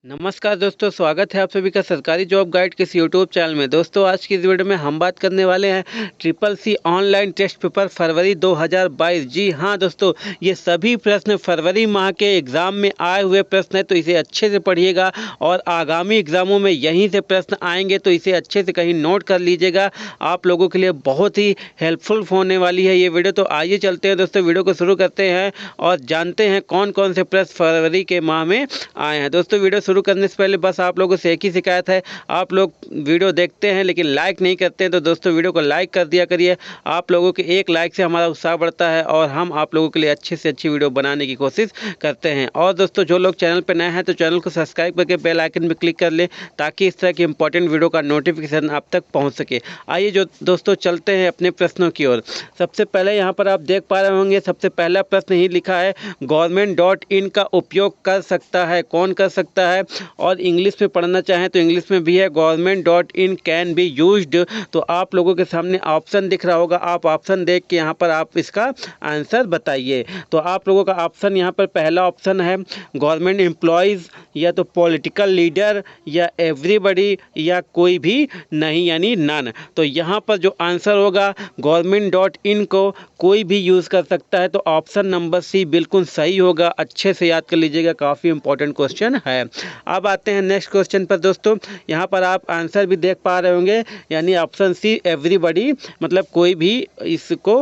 नमस्कार दोस्तों, स्वागत है आप सभी का सरकारी जॉब गाइड के इस यूट्यूब चैनल में। दोस्तों आज की इस वीडियो में हम बात करने वाले हैं triple C online test paper फरवरी 2022। जी हाँ दोस्तों, ये सभी प्रश्न फरवरी माह के एग्ज़ाम में आए हुए प्रश्न हैं, तो इसे अच्छे से पढ़िएगा और आगामी एग्ज़ामों में यहीं से प्रश्न आएंगे, तो इसे अच्छे से कहीं नोट कर लीजिएगा। आप लोगों के लिए बहुत ही हेल्पफुल होने वाली है ये वीडियो। तो आइए चलते हैं दोस्तों, वीडियो को शुरू करते हैं और जानते हैं कौन कौन से प्रश्न फरवरी के माह में आए हैं। दोस्तों वीडियो शुरू करने से पहले बस आप लोगों से एक ही शिकायत है, आप लोग वीडियो देखते हैं लेकिन लाइक नहीं करते हैं, तो दोस्तों वीडियो को लाइक कर दिया करिए। आप लोगों के एक लाइक से हमारा उत्साह बढ़ता है और हम आप लोगों के लिए अच्छे से अच्छी वीडियो बनाने की कोशिश करते हैं। और दोस्तों जो लोग चैनल पर नए हैं तो चैनल को सब्सक्राइब करके बेल आइकन पर क्लिक कर लें, ताकि इस तरह की इंपॉर्टेंट वीडियो का नोटिफिकेशन आप तक पहुँच सके। आइए जो दोस्तों चलते हैं अपने प्रश्नों की ओर। सबसे पहले यहाँ पर आप देख पा रहे होंगे, सबसे पहला प्रश्न ही लिखा है government.in का उपयोग कर सकता है, कौन कर सकता है। और इंग्लिश में पढ़ना चाहें तो इंग्लिश में भी है government.in कैन बी यूज्ड। तो आप लोगों के सामने ऑप्शन दिख रहा होगा, आप ऑप्शन देख के यहाँ पर आप इसका आंसर बताइए। तो आप लोगों का ऑप्शन यहाँ पर पहला ऑप्शन है गवर्नमेंट एम्प्लॉयज़, या तो पॉलिटिकल लीडर, या एवरीबडी, या कोई भी नहीं, यानी नन। तो यहाँ पर जो आंसर होगा government.in को कोई भी यूज़ कर सकता है, तो ऑप्शन नंबर सी बिल्कुल सही होगा। अच्छे से याद कर लीजिएगा, काफ़ी इंपॉर्टेंट क्वेश्चन है। अब आते हैं नेक्स्ट क्वेश्चन पर दोस्तों। यहाँ पर आप आंसर भी देख पा रहे होंगे, यानी ऑप्शन सी एवरीबडी, मतलब कोई भी इसको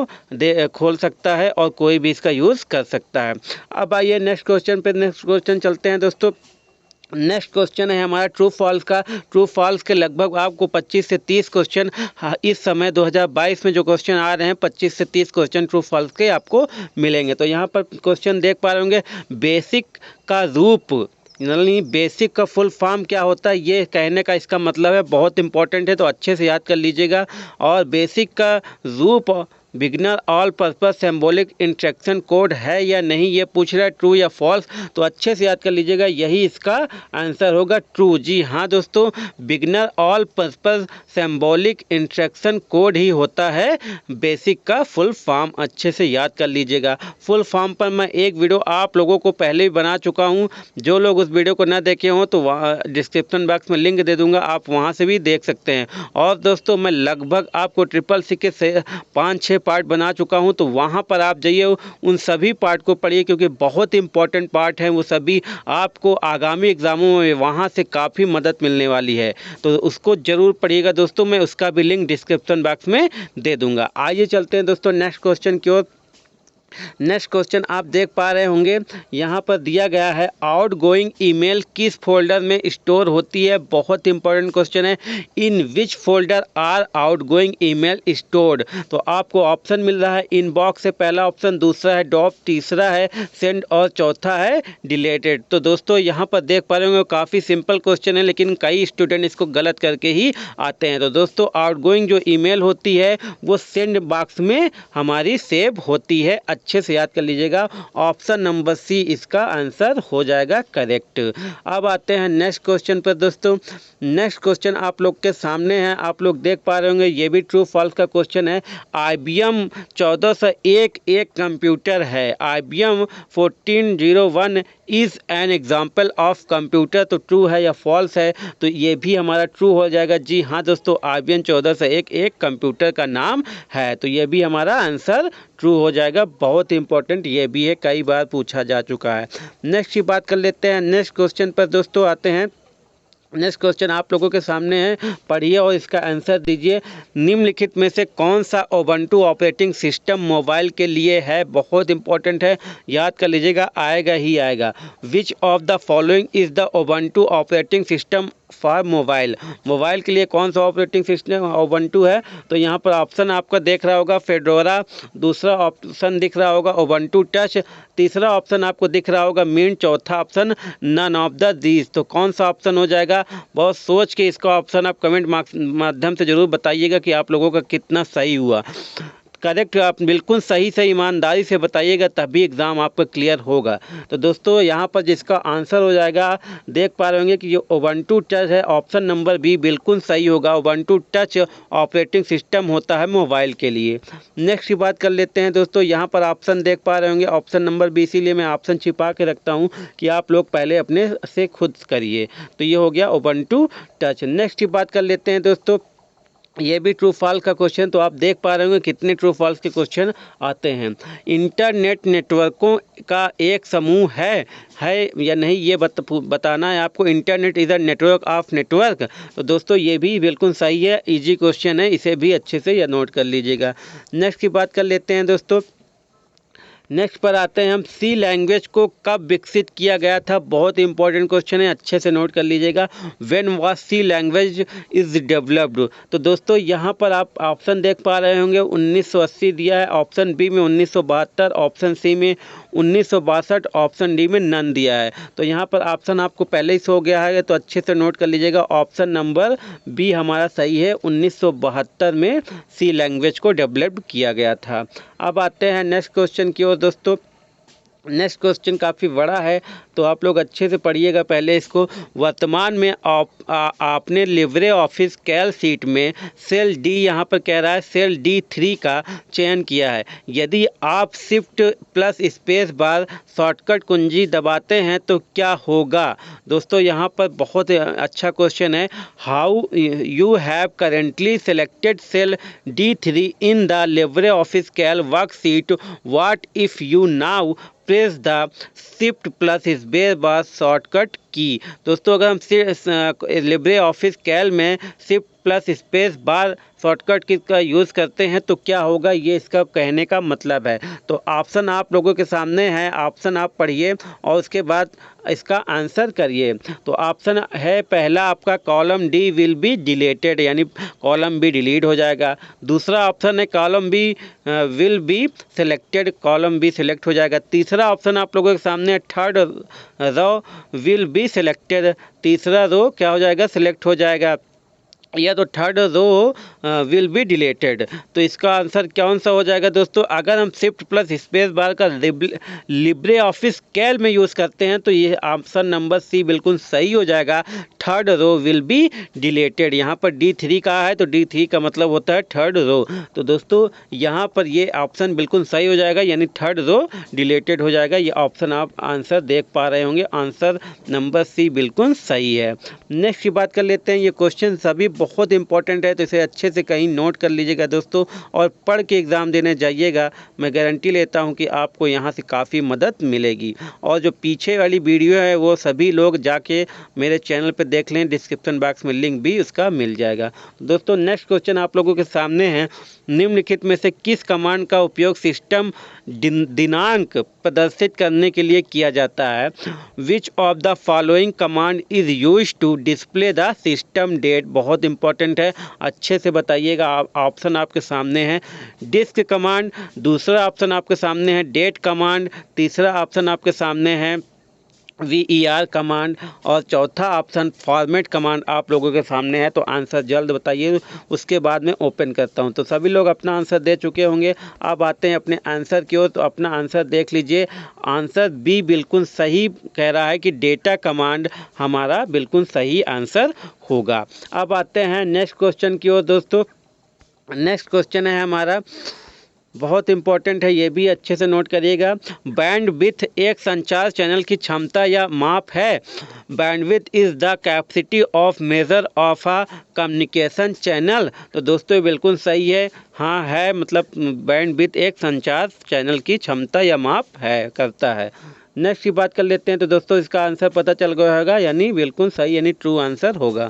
खोल सकता है और कोई भी इसका यूज़ कर सकता है। अब आइए नेक्स्ट क्वेश्चन पे, नेक्स्ट क्वेश्चन चलते हैं दोस्तों। नेक्स्ट क्वेश्चन है हमारा ट्रू फॉल्स का। ट्रू फॉल्स के लगभग आपको 25 से 30 क्वेश्चन इस समय 2022 में जो क्वेश्चन आ रहे हैं, 25 से 30 क्वेश्चन ट्रू फॉल्स के आपको मिलेंगे। तो यहाँ पर क्वेश्चन देख पा रहे होंगे, बेसिक का रूप, यानी बेसिक का फुल फॉर्म क्या होता है, ये कहने का इसका मतलब है, बहुत इंपॉर्टेंट है, तो अच्छे से याद कर लीजिएगा। और बेसिक का रूप beginner all purpose symbolic instruction code है या नहीं, ये पूछ रहा है, ट्रू या फॉल्स। तो अच्छे से याद कर लीजिएगा, यही इसका आंसर होगा, ट्रू। जी हाँ दोस्तों, beginner all purpose symbolic instruction code ही होता है बेसिक का फुल फॉर्म। अच्छे से याद कर लीजिएगा। फुल फॉर्म पर मैं एक वीडियो आप लोगों को पहले ही बना चुका हूँ, जो लोग उस वीडियो को ना देखे हों तो वहाँ डिस्क्रिप्शन बॉक्स में लिंक दे दूँगा, आप वहाँ से भी देख सकते हैं। और दोस्तों मैं लगभग आपको ट्रिपल सी के 5-6 पार्ट बना चुका हूं, तो वहां पर आप जाइए, उन सभी पार्ट को पढ़िए, क्योंकि बहुत इंपॉर्टेंट पार्ट हैं वो सभी। आपको आगामी एग्जामों में वहां से काफ़ी मदद मिलने वाली है, तो उसको ज़रूर पढ़िएगा दोस्तों। मैं उसका भी लिंक डिस्क्रिप्शन बॉक्स में दे दूंगा। आइए चलते हैं दोस्तों नेक्स्ट क्वेश्चन की ओर। नेक्स्ट क्वेश्चन आप देख पा रहे होंगे, यहाँ पर दिया गया है आउटगोइंग ईमेल किस फोल्डर में स्टोर होती है। बहुत इंपॉर्टेंट क्वेश्चन है, in which folder are outgoing email stored. तो आपको ऑप्शन मिल रहा है इनबॉक्स से पहला ऑप्शन, दूसरा है ड्रॉप, तीसरा है सेंड और चौथा है डिलीटेड। तो दोस्तों यहाँ पर देख पा रहे होंगे, काफ़ी सिंपल क्वेश्चन है, लेकिन कई स्टूडेंट इसको गलत करके ही आते हैं। तो दोस्तों आउटगोइंग जो ईमेल होती है वो सेंड बॉक्स में हमारी सेव होती है। अच्छे से याद कर लीजिएगा, ऑप्शन नंबर सी इसका आंसर हो जाएगा करेक्ट। अब आते हैं नेक्स्ट क्वेश्चन पर दोस्तों। नेक्स्ट क्वेश्चन आप लोग के सामने है, आप लोग देख पा रहे होंगे, ये भी ट्रू फॉल्स का क्वेश्चन है। IBM 1401 एक कंप्यूटर है, IBM 1401 is an example of computer. तो ट्रू है या फॉल्स है, तो ये भी हमारा ट्रू हो जाएगा। जी हाँ दोस्तों, IBM 1401 एक कंप्यूटर का नाम है, तो ये भी हमारा आंसर ट्रू हो जाएगा। बहुत इंपॉर्टेंट ये भी है, कई बार पूछा जा चुका है। नेक्स्ट की बात कर लेते हैं। नेक्स्ट क्वेश्चन पर दोस्तों आते हैं। नेक्स्ट क्वेश्चन आप लोगों के सामने है, पढ़िए और इसका आंसर दीजिए। निम्नलिखित में से कौन सा उबंटू ऑपरेटिंग सिस्टम मोबाइल के लिए है। बहुत इंपॉर्टेंट है, याद कर लीजिएगा, आएगा ही आएगा। विच of the following is the Ubuntu operating system for mobile. Mobile के लिए कौन सा ऑपरेटिंग सिस्टम उबंटू है। तो यहाँ पर ऑप्शन आपका देख रहा होगा फेडोरा, दूसरा ऑप्शन दिख रहा होगा उबंटू टच, तीसरा ऑप्शन आपको दिख रहा होगा मिंट, चौथा option none of the these. तो कौन सा ऑप्शन हो जाएगा, बहुत सोच के इसका ऑप्शन आप कमेंट माध्यम से ज़रूर बताइएगा कि आप लोगों का कितना सही हुआ। करेक्ट आप बिल्कुल सही से ईमानदारी से बताइएगा, तभी एग्ज़ाम आपका क्लियर होगा। तो दोस्तों यहाँ पर जिसका आंसर हो जाएगा, देख पा रहे होंगे कि जो उबंटू टच है, ऑप्शन नंबर बी बिल्कुल सही होगा। उबंटू टच ऑपरेटिंग सिस्टम होता है मोबाइल के लिए। नेक्स्ट की बात कर लेते हैं दोस्तों, यहाँ पर ऑप्शन देख पा रहे होंगे ऑप्शन नंबर बी, इसीलिए मैं ऑप्शन छिपा के रखता हूँ कि आप लोग पहले अपने से खुद करिए। तो ये हो गया उबंटू टच। नेक्स्ट की बात कर लेते हैं दोस्तों, ये भी ट्रू फॉल्स का क्वेश्चन। तो आप देख पा रहे होंगे कितने ट्रू फॉल्स के क्वेश्चन आते हैं। इंटरनेट नेटवर्कों का एक समूह है या नहीं, ये बताना है आपको। Internet is a network of network. तो दोस्तों ये भी बिल्कुल सही है, इजी क्वेश्चन है, इसे भी अच्छे से या नोट कर लीजिएगा। नेक्स्ट की बात कर लेते हैं दोस्तों, नेक्स्ट पर आते हैं हम, सी लैंग्वेज को कब विकसित किया गया था। बहुत इंपॉर्टेंट क्वेश्चन है, अच्छे से नोट कर लीजिएगा। When was C language is developed. तो दोस्तों यहाँ पर आप ऑप्शन देख पा रहे होंगे 1980 दिया है, ऑप्शन बी में 1972, ऑप्शन सी में 1962, ऑप्शन डी में नन दिया है। तो यहाँ पर ऑप्शन आपको पहले ही हो गया है, तो अच्छे से नोट कर लीजिएगा। ऑप्शन नंबर बी हमारा सही है, 1972 में सी लैंग्वेज को डेवलप किया गया था। अब आते हैं नेक्स्ट क्वेश्चन की ओर दोस्तों। नेक्स्ट क्वेश्चन काफ़ी बड़ा है, तो आप लोग अच्छे से पढ़िएगा पहले इसको। वर्तमान में आपने लिब्रे ऑफिस कैल सीट में सेल डी, यहाँ पर कह रहा है सेल D3 का चयन किया है। यदि आप shift plus space bar shortcut कुंजी दबाते हैं तो क्या होगा। दोस्तों यहाँ पर बहुत अच्छा क्वेश्चन है। How you have currently selected cell D3 in the LibreOffice Calc worksheet, what if you now press the shift plus space bar shortcut key. दोस्तों अगर हम लिब्रे ऑफिस कैल में shift plus space bar shortcut का use करते हैं तो क्या होगा, ये इसका कहने का मतलब है। तो ऑप्शन आप लोगों के सामने है, ऑप्शन आप पढ़िए और उसके बाद इसका आंसर करिए। तो ऑप्शन है पहला आपका, column D will be deleted, यानी कॉलम बी डिलीट हो जाएगा। दूसरा ऑप्शन है column B will be selected, column B select हो जाएगा। तीसरा ऑप्शन आप लोगों के सामने है, third row will be selected, तीसरा रो क्या हो जाएगा, सिलेक्ट हो जाएगा, या तो third row will be deleted. तो इसका आंसर कौन सा हो जाएगा दोस्तों। अगर हम शिफ्ट प्लस स्पेस बार का लिब्रे ऑफिस कैल में यूज़ करते हैं तो ये ऑप्शन नंबर सी बिल्कुल सही हो जाएगा, third row will be deleted. यहाँ पर D3 का है तो D3 का मतलब होता है थर्ड रो। तो दोस्तों यहाँ पर ये ऑप्शन बिल्कुल सही हो जाएगा, यानी थर्ड रो डिलीटेड हो जाएगा। ये ऑप्शन आप आंसर देख पा रहे होंगे, आंसर नंबर सी बिल्कुल सही है। नेक्स्ट की बात कर लेते हैं। ये क्वेश्चन सभी बहुत इंपॉर्टेंट है, तो इसे अच्छे से कहीं नोट कर लीजिएगा दोस्तों और पढ़ के एग्ज़ाम देने जाइएगा। मैं गारंटी लेता हूं कि आपको यहां से काफ़ी मदद मिलेगी। और जो पीछे वाली वीडियो है वो सभी लोग जाके मेरे चैनल पे देख लें, डिस्क्रिप्शन बॉक्स में लिंक भी उसका मिल जाएगा। दोस्तों नेक्स्ट क्वेश्चन आप लोगों के सामने है, निम्नलिखित में से किस कमांड का उपयोग सिस्टम दिनांक प्रदर्शित करने के लिए किया जाता है। Which of the following command is use to display the system date. बहुत इंपॉर्टेंट है, अच्छे से बताइएगा। ऑप्शन आपके सामने है, डिस्क कमांड, दूसरा ऑप्शन आपके सामने है डेट कमांड, तीसरा ऑप्शन आपके सामने है VER कमांड और चौथा ऑप्शन फॉर्मेट कमांड आप लोगों के सामने है। तो आंसर जल्द बताइए, उसके बाद में ओपन करता हूं। तो सभी लोग अपना आंसर दे चुके होंगे, अब आते हैं अपने आंसर की ओर। तो अपना आंसर देख लीजिए, आंसर बी बिल्कुल सही कह रहा है कि डेटा कमांड हमारा बिल्कुल सही आंसर होगा। अब आते हैं नेक्स्ट क्वेश्चन की ओर दोस्तों। नेक्स्ट क्वेश्चन है हमारा, बहुत इंपॉर्टेंट है, ये भी अच्छे से नोट करिएगा। बैंडविड्थ एक संचार चैनल की क्षमता या माप है। Bandwidth is the capacity of measure of a communication channel. तो दोस्तों बिल्कुल सही है, हाँ है, मतलब बैंडविड्थ एक संचार चैनल की क्षमता या माप है, करता है। नेक्स्ट की बात कर लेते हैं। तो दोस्तों इसका आंसर पता चल गया होगा, यानी बिल्कुल सही, यानी ट्रू आंसर होगा।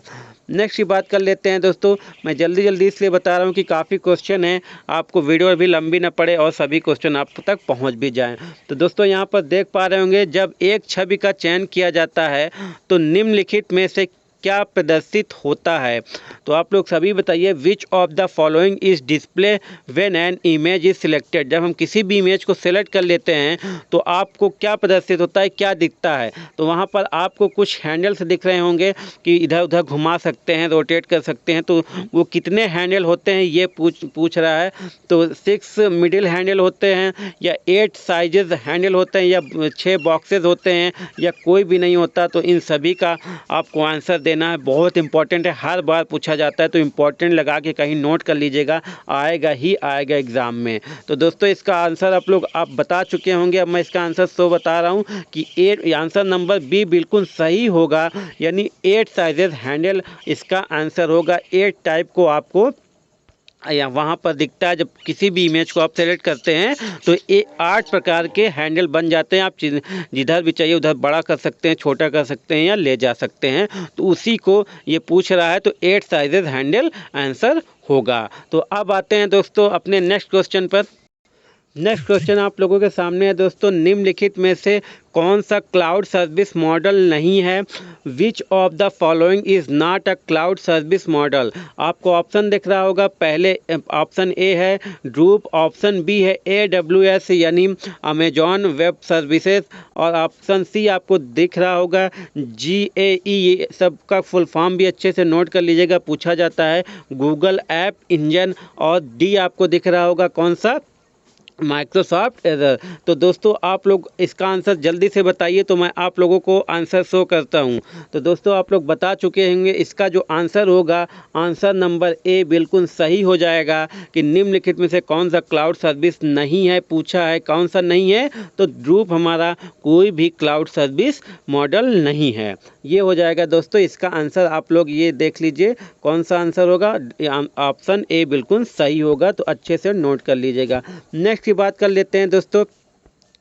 नेक्स्ट की बात कर लेते हैं दोस्तों। मैं जल्दी इसलिए बता रहा हूँ कि काफ़ी क्वेश्चन है, आपको वीडियो भी लंबी ना पड़े और सभी क्वेश्चन आप तक पहुँच भी जाएं। तो दोस्तों यहाँ पर देख पा रहे होंगे, जब एक छवि का चयन किया जाता है तो निम्नलिखित में से क्या प्रदर्शित होता है? तो आप लोग सभी बताइए, विच of the following is display when an image is selected. जब हम किसी भी इमेज को सिलेक्ट कर लेते हैं तो आपको क्या प्रदर्शित होता है, क्या दिखता है? तो वहाँ पर आपको कुछ हैंडल्स दिख रहे होंगे कि इधर उधर घुमा सकते हैं, रोटेट कर सकते हैं। तो वो कितने हैंडल होते हैं ये पूछ रहा है। तो 6 मिडिल हैंडल होते हैं, या 8 साइजेस हैंडल होते हैं, या 6 बॉक्सेस होते हैं, या कोई भी नहीं होता। तो इन सभी का आपको आंसर देना है। बहुत इंपॉर्टेंट है, हर बार पूछा जाता है, तो इम्पॉर्टेंट लगा के कहीं नोट कर लीजिएगा, आएगा ही आएगा एग्ज़ाम में। तो दोस्तों इसका आंसर आप बता चुके होंगे। अब मैं इसका आंसर बता रहा हूँ कि 8, आंसर नंबर बी बिल्कुल सही होगा, यानी 8 साइजेस हैंडल इसका आंसर होगा। 8 टाइप को आपको या वहाँ पर दिखता है। जब किसी भी इमेज को आप सेलेक्ट करते हैं तो ये 8 प्रकार के हैंडल बन जाते हैं। आप जिधर भी चाहिए उधर बड़ा कर सकते हैं, छोटा कर सकते हैं, या ले जा सकते हैं। तो उसी को ये पूछ रहा है, तो 8 साइजेस हैंडल आंसर होगा। तो अब आते हैं दोस्तों अपने नेक्स्ट क्वेश्चन पर। नेक्स्ट क्वेश्चन आप लोगों के सामने है दोस्तों, निम्नलिखित में से कौन सा क्लाउड सर्विस मॉडल नहीं है? Which of the following is not a cloud service model. आपको ऑप्शन दिख रहा होगा। पहले ऑप्शन ए है ड्रूप, ऑप्शन बी है AWS यानी अमेजॉन वेब सर्विसेज, और ऑप्शन सी आपको दिख रहा होगा GAE। सबका फुल फॉर्म भी अच्छे से नोट कर लीजिएगा, पूछा जाता है, गूगल ऐप इंजन। और डी आपको दिख रहा होगा कौन सा, माइक्रोसॉफ्ट एजर। तो दोस्तों आप लोग इसका आंसर जल्दी से बताइए, तो मैं आप लोगों को आंसर शो करता हूं। तो दोस्तों आप लोग बता चुके होंगे, इसका जो आंसर होगा, आंसर नंबर ए बिल्कुल सही हो जाएगा कि निम्नलिखित में से कौन सा क्लाउड सर्विस नहीं है। पूछा है कौन सा नहीं है, तो ड्रूप हमारा कोई भी क्लाउड सर्विस मॉडल नहीं है। ये हो जाएगा दोस्तों इसका आंसर। आप लोग ये देख लीजिए कौन सा आंसर होगा। ऑप्शन ए बिल्कुल सही होगा, तो अच्छे से नोट कर लीजिएगा। नेक्स्ट की बात कर लेते हैं दोस्तों,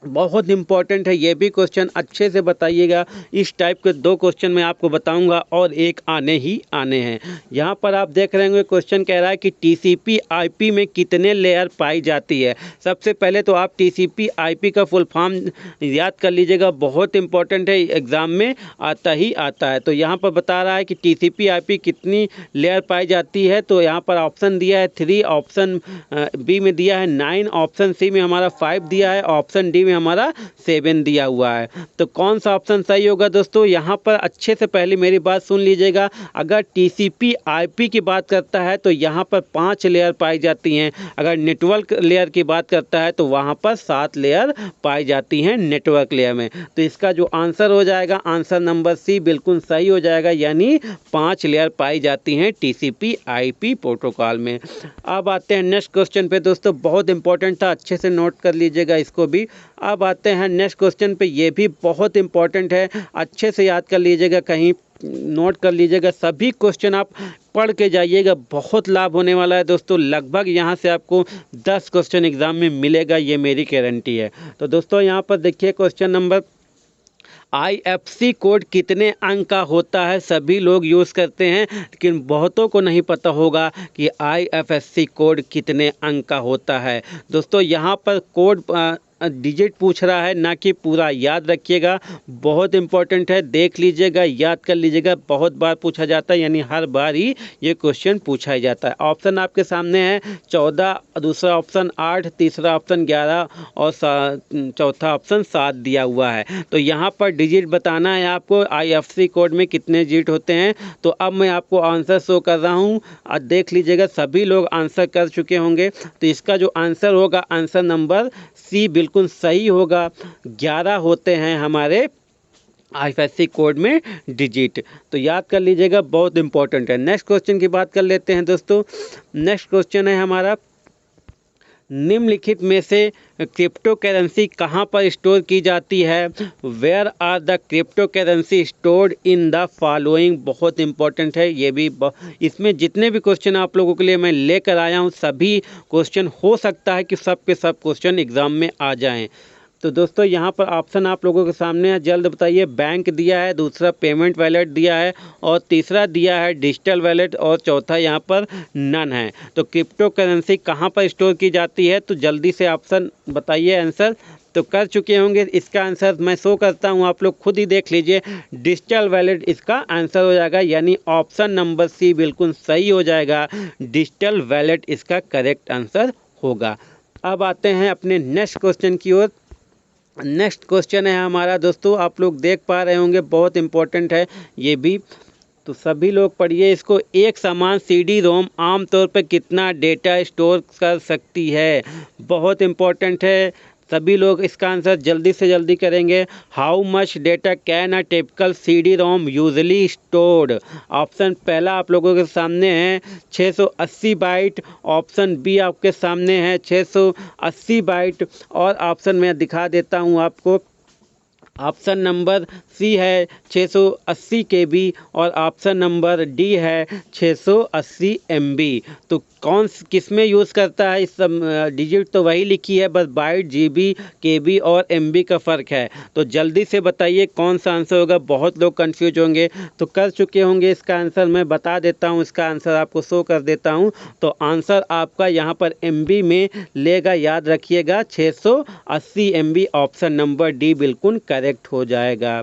बहुत इंपॉर्टेंट है ये भी क्वेश्चन, अच्छे से बताइएगा। इस टाइप के 2 क्वेश्चन मैं आपको बताऊंगा और एक आने ही आने हैं। यहाँ पर आप देख रहे होंगे क्वेश्चन कह रहा है कि TCP/IP में कितने लेयर पाई जाती है। सबसे पहले तो आप TCP/IP का फुल फॉर्म याद कर लीजिएगा, बहुत इंपॉर्टेंट है, एग्ज़ाम में आता ही आता है। तो यहाँ पर बता रहा है कि TCP/IP कितनी लेयर पाई जाती है। तो यहाँ पर ऑप्शन दिया है 3, ऑप्शन बी में दिया है 9, ऑप्शन सी में हमारा 5 दिया है, ऑप्शन डी में हमारा 7 दिया हुआ है। तो कौन सा ऑप्शन सही होगा दोस्तों? यहाँ पर अच्छे से पहले मेरी बात सुन लीजिएगा। अगर TCP/IP की बात करता है तो यहाँ पर 5 लेयर पाई जाती हैं। अगर नेटवर्क लेयर की बात करता है तो वहाँ पर 7 लेयर पाई जाती हैं नेटवर्क लेयर में। तो इसका जो आंसर हो जाएगा, आंसर नंबर सी बिल्कुल सही हो जाएगा, यानी 5 लेयर पाई जाती हैं TCP/IP प्रोटोकॉल में। अब आते हैं नेक्स्ट क्वेश्चन पे दोस्तों, बहुत इंपॉर्टेंट था, अच्छे से नोट कर लीजिएगा इसको भी। अब आते हैं नेक्स्ट क्वेश्चन पे, ये भी बहुत इंपॉर्टेंट है, अच्छे से याद कर लीजिएगा, कहीं नोट कर लीजिएगा। सभी क्वेश्चन आप पढ़ के जाइएगा, बहुत लाभ होने वाला है दोस्तों। लगभग यहाँ से आपको 10 क्वेश्चन एग्जाम में मिलेगा, ये मेरी गारंटी है। तो दोस्तों यहाँ पर देखिए क्वेश्चन नंबर, IFSC कोड कितने अंक का होता है? सभी लोग यूज़ करते हैं, लेकिन बहुतों को नहीं पता होगा कि IFSC कोड कितने अंक का होता है। दोस्तों यहाँ पर कोड डिजिट पूछ रहा है, ना कि पूरा। याद रखिएगा, बहुत इंपॉर्टेंट है, देख लीजिएगा, याद कर लीजिएगा, बहुत बार पूछा जाता है, यानी हर बार ही ये क्वेश्चन पूछा ही जाता है। ऑप्शन आपके सामने है 14, दूसरा ऑप्शन 8, तीसरा ऑप्शन 11 और चौथा ऑप्शन 7 दिया हुआ है। तो यहाँ पर डिजिट बताना है आपको, IFSC कोड में कितने डिजिट होते हैं। तो अब मैं आपको आंसर शो कर रहा हूँ, और देख लीजिएगा, सभी लोग आंसर कर चुके होंगे। तो इसका जो आंसर होगा, आंसर नंबर सी बिल्कुल सही होगा। 11 होते हैं हमारे IFSC कोड में डिजिट, तो याद कर लीजिएगा, बहुत इंपॉर्टेंट है। नेक्स्ट क्वेश्चन की बात कर लेते हैं दोस्तों। नेक्स्ट क्वेश्चन है हमारा, निम्नलिखित में से क्रिप्टो करेंसी कहाँ पर स्टोर की जाती है? Where are the cryptocurrency stored in the following. बहुत इंपॉर्टेंट है ये भी। इसमें जितने भी क्वेश्चन आप लोगों के लिए मैं लेकर आया हूँ, सभी क्वेश्चन हो सकता है कि सब के सब क्वेश्चन एग्जाम में आ जाएं। तो दोस्तों यहाँ पर ऑप्शन आप लोगों के सामने है, जल्द बताइए। बैंक दिया है, दूसरा पेमेंट वैलेट दिया है, और तीसरा दिया है डिजिटल वैलेट, और चौथा यहाँ पर नन है। तो क्रिप्टो करेंसी कहाँ पर स्टोर की जाती है? तो जल्दी से ऑप्शन बताइए आंसर। तो कर चुके होंगे। इसका आंसर मैं शो करता हूँ, आप लोग खुद ही देख लीजिए। डिजिटल वैलेट इसका आंसर हो जाएगा, यानी ऑप्शन नंबर सी बिल्कुल सही हो जाएगा। डिजिटल वैलेट इसका करेक्ट आंसर होगा। अब आते हैं अपने नेक्स्ट क्वेश्चन की ओर। नेक्स्ट क्वेश्चन है हमारा दोस्तों, आप लोग देख पा रहे होंगे, बहुत इंपॉर्टेंट है ये भी, तो सभी लोग पढ़िए इसको। एक समान सीडी रोम आमतौर पर कितना डेटा स्टोर कर सकती है? बहुत इंपॉर्टेंट है, सभी लोग इसका आंसर जल्दी से जल्दी करेंगे। How much data can a typical CD ROM usually stored? Option पहला आप लोगों के सामने है 680 बाइट, ऑप्शन बी आपके सामने है 680 बाइट, और ऑप्शन मैं दिखा देता हूँ आपको। ऑप्शन नंबर सी है 680 KB और ऑप्शन नंबर डी है 680 MB। तो कौन किस में यूज़ करता है? इस सब डिजिट तो वही लिखी है, बस बाइट, GB, KB और MB का फ़र्क है। तो जल्दी से बताइए कौन सा आंसर होगा, बहुत लोग कंफ्यूज होंगे। तो कर चुके होंगे इसका आंसर, मैं बता देता हूँ, इसका आंसर आपको शो कर देता हूँ। तो आंसर आपका यहाँ पर MB में लेगा, याद रखिएगा 680 MB, ऑप्शन नंबर डी बिल्कुल करेक्ट हो जाएगा।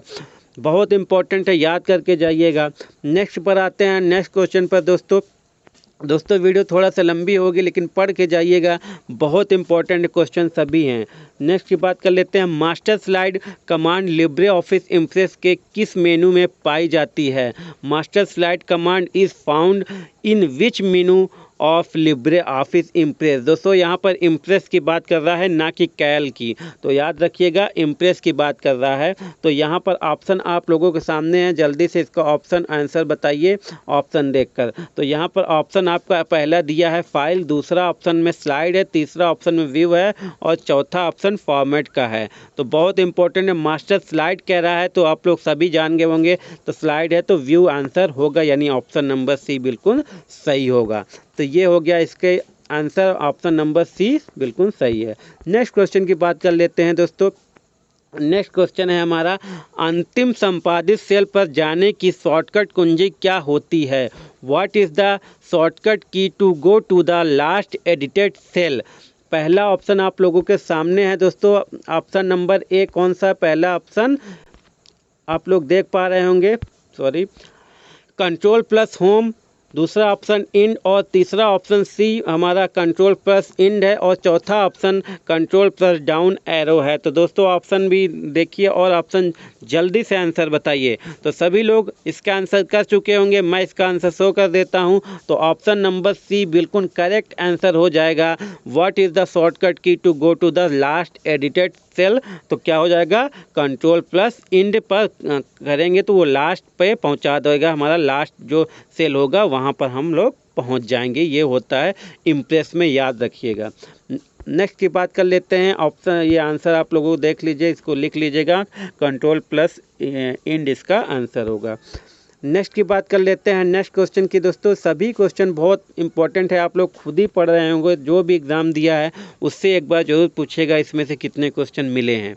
बहुत इंपॉर्टेंट है, याद करके जाइएगा। नेक्स्ट पर आते हैं, नेक्स्ट क्वेश्चन पर दोस्तों वीडियो थोड़ा सा लंबी होगी, लेकिन पढ़ के जाइएगा, बहुत इंपॉर्टेंट क्वेश्चन सभी हैं। नेक्स्ट की बात कर लेते हैं। Master slide command Libre office impress के किस मेनू में पाई जाती है? Master slide command is found in which menu of Libre office impress? दोस्तों यहाँ पर इम्प्रेस की बात कर रहा है, ना कि कैल की, तो याद रखिएगा इम्प्रेस की बात कर रहा है। तो यहाँ पर ऑप्शन आप लोगों के सामने है, जल्दी से इसका ऑप्शन आंसर बताइए ऑप्शन देखकर। तो यहाँ पर ऑप्शन आपका पहला दिया है फाइल, दूसरा ऑप्शन में स्लाइड है, तीसरा ऑप्शन में व्यू है, और चौथा ऑप्शन फॉर्मेट का है। तो बहुत इंपॉर्टेंट है, मास्टर स्लाइड कह रहा है तो आप लोग सभी जान गए होंगे, तो स्लाइड है तो व्यू आंसर होगा, यानी ऑप्शन नंबर सी बिल्कुल सही होगा। तो ये हो गया इसके आंसर, ऑप्शन नंबर सी बिल्कुल सही है। नेक्स्ट क्वेश्चन की बात कर लेते हैं दोस्तों। नेक्स्ट क्वेश्चन है हमारा, अंतिम संपादित सेल पर जाने की शॉर्टकट कुंजी क्या होती है? What is the shortcut key to go to the last edited cell? पहला ऑप्शन आप लोगों के सामने है दोस्तों, ऑप्शन नंबर ए कौन सा? पहला ऑप्शन आप लोग देख पा रहे होंगे, सॉरी, कंट्रोल प्लस होम, दूसरा ऑप्शन इंड, और तीसरा ऑप्शन सी हमारा कंट्रोल प्लस इंड है, और चौथा option control plus down arrow है। तो दोस्तों ऑप्शन भी देखिए और ऑप्शन जल्दी से आंसर बताइए। तो सभी लोग इसका आंसर कर चुके होंगे, मैं इसका आंसर शो कर देता हूं। तो ऑप्शन नंबर सी बिल्कुल करेक्ट आंसर हो जाएगा। What is the shortcut key to go to the last edited cell? तो क्या हो जाएगा, कंट्रोल प्लस इंड पर करेंगे तो वो लास्ट पे पहुंचा देगा, हमारा लास्ट जो सेल होगा वहां पर हम लोग पहुंच जाएंगे। ये होता है इम्प्रेस में, याद रखिएगा। नेक्स्ट की बात कर लेते हैं। ऑप्शन, ये आंसर आप लोगों को देख लीजिए, इसको लिख लीजिएगा, कंट्रोल प्लस इंड इसका आंसर होगा। नेक्स्ट की बात कर लेते हैं, नेक्स्ट क्वेश्चन की। दोस्तों सभी क्वेश्चन बहुत इंपॉर्टेंट है, आप लोग खुद ही पढ़ रहे होंगे, जो भी एग्ज़ाम दिया है उससे एक बार जरूर पूछेगा इसमें से कितने क्वेश्चन मिले हैं।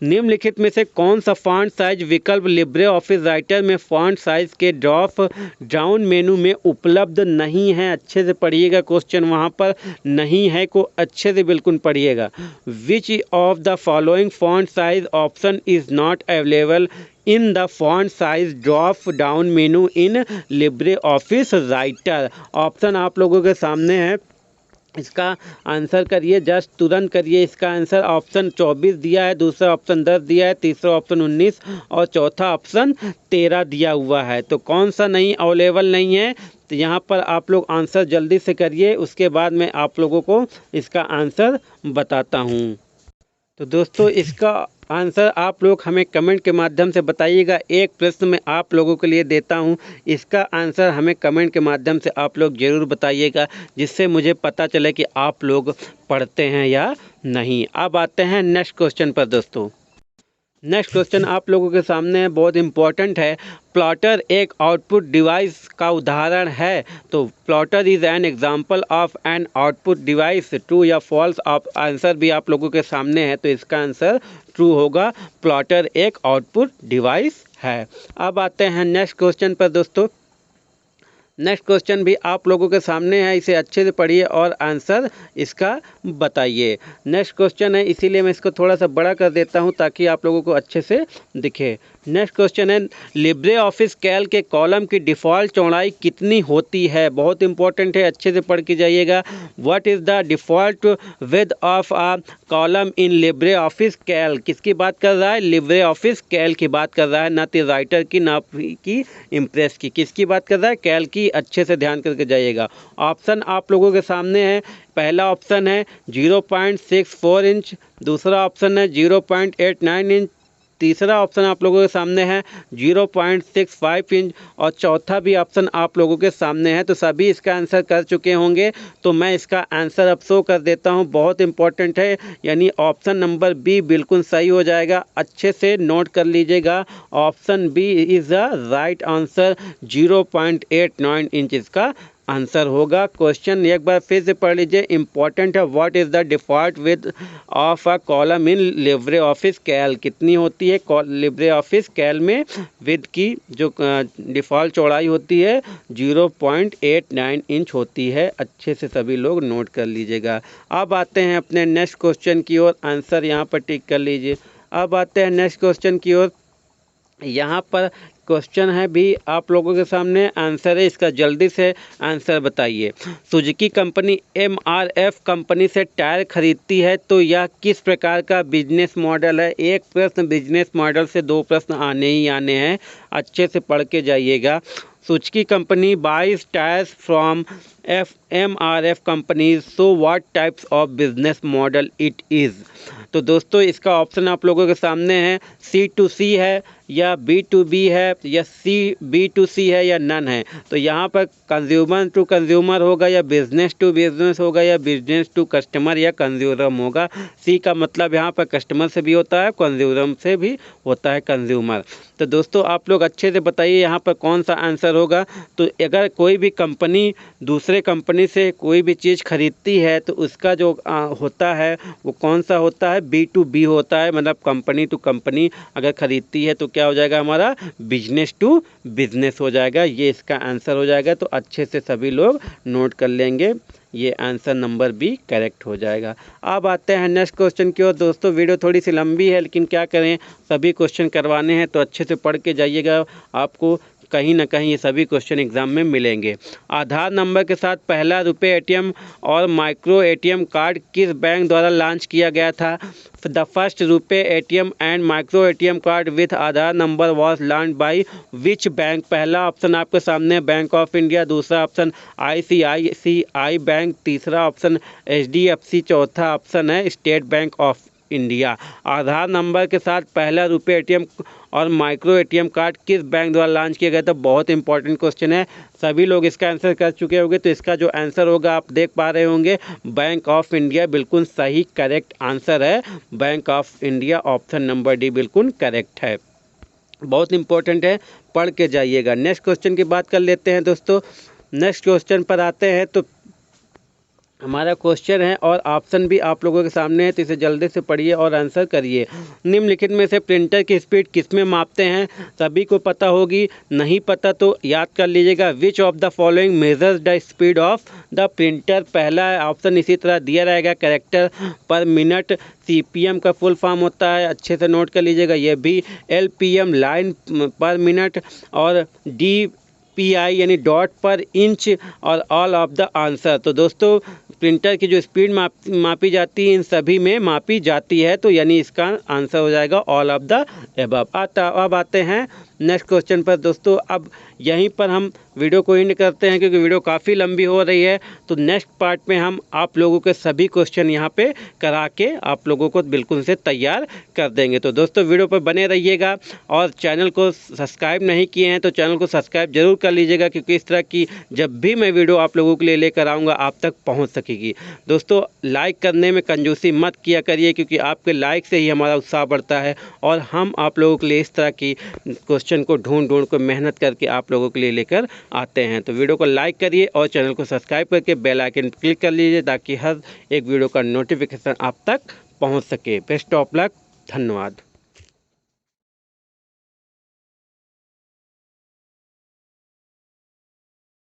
निम्नलिखित में से कौन सा फॉन्ट साइज विकल्प लिब्रे ऑफिस राइटर में फॉन्ट साइज के ड्रॉप डाउन मेनू में उपलब्ध नहीं है? अच्छे से पढ़िएगा, क्वेश्चन वहाँ पर नहीं है को अच्छे से बिल्कुल पढ़िएगा। विच of the following font size option is not available in the font size drop down menu in Libre office writer? Option आप लोगों के सामने है, इसका आंसर करिए, जस्ट तुरंत करिए इसका आंसर। ऑप्शन 24 दिया है, दूसरा ऑप्शन 10 दिया है, तीसरा ऑप्शन 19 और चौथा ऑप्शन 13 दिया हुआ है। तो कौन सा नहीं अवेलेबल नहीं है? तो यहाँ पर आप लोग आंसर जल्दी से करिए, उसके बाद मैं आप लोगों को इसका आंसर बताता हूँ। तो दोस्तों इसका आंसर आप लोग हमें कमेंट के माध्यम से बताइएगा। एक प्रश्न मैं आप लोगों के लिए देता हूं, इसका आंसर हमें कमेंट के माध्यम से आप लोग ज़रूर बताइएगा, जिससे मुझे पता चले कि आप लोग पढ़ते हैं या नहीं। अब आते हैं नेक्स्ट क्वेश्चन पर दोस्तों। नेक्स्ट क्वेश्चन आप लोगों के सामने है, बहुत इंपॉर्टेंट है। प्लॉटर एक आउटपुट डिवाइस का उदाहरण है, तो plotter is an example of an output device, true या फॉल्स? आप आंसर भी आप लोगों के सामने है, तो इसका आंसर ट्रू होगा, प्लॉटर एक आउटपुट डिवाइस है। अब आते हैं नेक्स्ट क्वेश्चन पर दोस्तों। नेक्स्ट क्वेश्चन भी आप लोगों के सामने है, इसे अच्छे से पढ़िए और आंसर इसका बताइए। नेक्स्ट क्वेश्चन है, इसीलिए मैं इसको थोड़ा सा बड़ा कर देता हूं ताकि आप लोगों को अच्छे से दिखे। नेक्स्ट क्वेश्चन है, लिब्रे ऑफिस कैल के कॉलम की डिफ़ॉल्ट चौड़ाई कितनी होती है? बहुत इंपॉर्टेंट है, अच्छे से पढ़ के जाइएगा। What is the default width of a column in LibreOffice Calc? किसकी बात कर रहा है? लिब्रे ऑफिस कैल की बात कर रहा है, ना कि राइटर की, ना कि इम्प्रेस की। किसकी बात कर रहा है? कैल की। अच्छे से ध्यान करके जाइएगा। ऑप्शन आप लोगों के सामने है। पहला ऑप्शन है 0.64 इंच, दूसरा ऑप्शन है 0.89 इंच, तीसरा ऑप्शन आप लोगों के सामने है 0.65 इंच और चौथा भी ऑप्शन आप लोगों के सामने है। तो सभी इसका आंसर कर चुके होंगे, तो मैं इसका आंसर अब शो कर देता हूं। बहुत इंपॉर्टेंट है, यानी ऑप्शन नंबर बी बिल्कुल सही हो जाएगा। अच्छे से नोट कर लीजिएगा, option B is the right answer. 0.89 inch इसका आंसर होगा। क्वेश्चन एक बार फिर से पढ़ लीजिए, इंपॉर्टेंट है। What is the default width of a column in LibreOffice Calc? कितनी होती है लिब्रे ऑफिस कैल में विड्थ की जो डिफ़ॉल्ट चौड़ाई होती है 0.89 इंच होती है। अच्छे से सभी लोग नोट कर लीजिएगा। अब आते हैं अपने नेक्स्ट क्वेश्चन की ओर, आंसर यहाँ पर टिक कर लीजिए। अब आते हैं नेक्स्ट क्वेश्चन की ओर। यहाँ पर क्वेश्चन है भी आप लोगों के सामने, आंसर है इसका, जल्दी से आंसर बताइए। सुजुकी कंपनी MRF कंपनी से टायर खरीदती है तो यह किस प्रकार का बिजनेस मॉडल है? एक प्रश्न बिजनेस मॉडल से 2 प्रश्न आने ही आने हैं, अच्छे से पढ़ के जाइएगा। Suzuki company buys tyres from MRF companies, so what types of business model it is? तो दोस्तों इसका ऑप्शन आप लोगों के सामने है, C2C है या B2B है या B2C है या नन है। तो यहाँ पर कंज्यूमर टू कंज्यूमर होगा या बिजनेस टू बिजनेस होगा या बिजनेस टू कस्टमर या कंज्यूमर होगा। सी का मतलब यहाँ पर कस्टमर से भी होता है, कंज्यूमर से भी होता है, कंज्यूमर। तो दोस्तों आप लोग अच्छे से बताइए यहाँ पर कौन सा आंसर होगा। तो अगर कोई भी कंपनी दूसरे कंपनी से कोई भी चीज़ खरीदती है तो उसका जो होता है वो कौन सा होता है? B2B होता है, मतलब कंपनी टू कंपनी अगर खरीदती है तो क्या हो जाएगा हमारा? बिजनेस टू बिजनेस हो जाएगा। ये इसका आंसर हो जाएगा। तो अच्छे से सभी लोग नोट कर लेंगे, ये आंसर नंबर बी करेक्ट हो जाएगा। अब आते हैं नेक्स्ट क्वेश्चन की ओर। दोस्तों वीडियो थोड़ी सी लंबी है, लेकिन क्या करें, सभी क्वेश्चन करवाने हैं तो अच्छे से पढ़ के जाइएगा, आपको कहीं ना कहीं ये सभी क्वेश्चन एग्जाम में मिलेंगे। आधार नंबर के साथ पहला रुपए एटीएम और माइक्रो एटीएम कार्ड किस बैंक द्वारा लॉन्च किया गया था? द फर्स्ट रुपए ATM and micro ATM card with Aadhaar number was launch by which bank? पहला ऑप्शन आपके सामने बैंक ऑफ इंडिया, दूसरा ऑप्शन ICICI बैंक, तीसरा ऑप्शन HDFC, चौथा ऑप्शन है state bank of India. Aadhaar number के साथ पहला रुपए एटीएम और माइक्रो एटीएम कार्ड किस बैंक द्वारा लॉन्च किया गया था? बहुत इंपॉर्टेंट क्वेश्चन है, सभी लोग इसका आंसर कर चुके होंगे। तो इसका जो आंसर होगा आप देख पा रहे होंगे, बैंक ऑफ इंडिया बिल्कुल सही करेक्ट आंसर है। Bank of India option number D बिल्कुल करेक्ट है। बहुत इंपॉर्टेंट है, पढ़ के जाइएगा। नेक्स्ट क्वेश्चन की बात कर लेते हैं दोस्तों। नेक्स्ट क्वेश्चन पर आते हैं। तो हमारा क्वेश्चन है और ऑप्शन भी आप लोगों के सामने है, तो इसे जल्दी से पढ़िए और आंसर करिए। निम्नलिखित में से प्रिंटर की स्पीड किस में मापते हैं? सभी को पता होगी, नहीं पता तो याद कर लीजिएगा। विच of the following measures the speed of the printer? पहला ऑप्शन इसी तरह दिया रहेगा, कैरेक्टर पर मिनट। CPM का फुल फॉर्म होता है, अच्छे से नोट कर लीजिएगा। ये भी LPM लाइन पर मिनट और DPI यानी डॉट पर इंच और ऑल ऑफ द आंसर। तो दोस्तों प्रिंटर की जो स्पीड मापी जाती है इन सभी में मापी जाती है, तो यानी इसका आंसर हो जाएगा ऑल ऑफ द एबव। अब आते हैं नेक्स्ट क्वेश्चन पर दोस्तों। अब यहीं पर हम वीडियो को एंड करते हैं क्योंकि वीडियो काफ़ी लंबी हो रही है। तो नेक्स्ट पार्ट में हम आप लोगों के सभी क्वेश्चन यहाँ पे करा के आप लोगों को बिल्कुल से तैयार कर देंगे। तो दोस्तों वीडियो पर बने रहिएगा और चैनल को सब्सक्राइब नहीं किए हैं तो चैनल को सब्सक्राइब जरूर कर लीजिएगा, क्योंकि इस तरह की जब भी मैं वीडियो आप लोगों के लिए लेकर आऊँगा आप तक पहुँच सकेगी। दोस्तों लाइक करने में कंजूसी मत किया करिए, क्योंकि आपके लाइक से ही हमारा उत्साह बढ़ता है और हम आप लोगों के लिए इस तरह की क्वेश्चन को ढूंढ को मेहनत करके आप लोगों के लिए लेकर आते हैं। तो वीडियो को लाइक करिए और चैनल को सब्सक्राइब करके बेल आइकन क्लिक कर लीजिए ताकि हर एक वीडियो का नोटिफिकेशन आप तक पहुंच सके। बेस्ट ऑफ लक, धन्यवाद।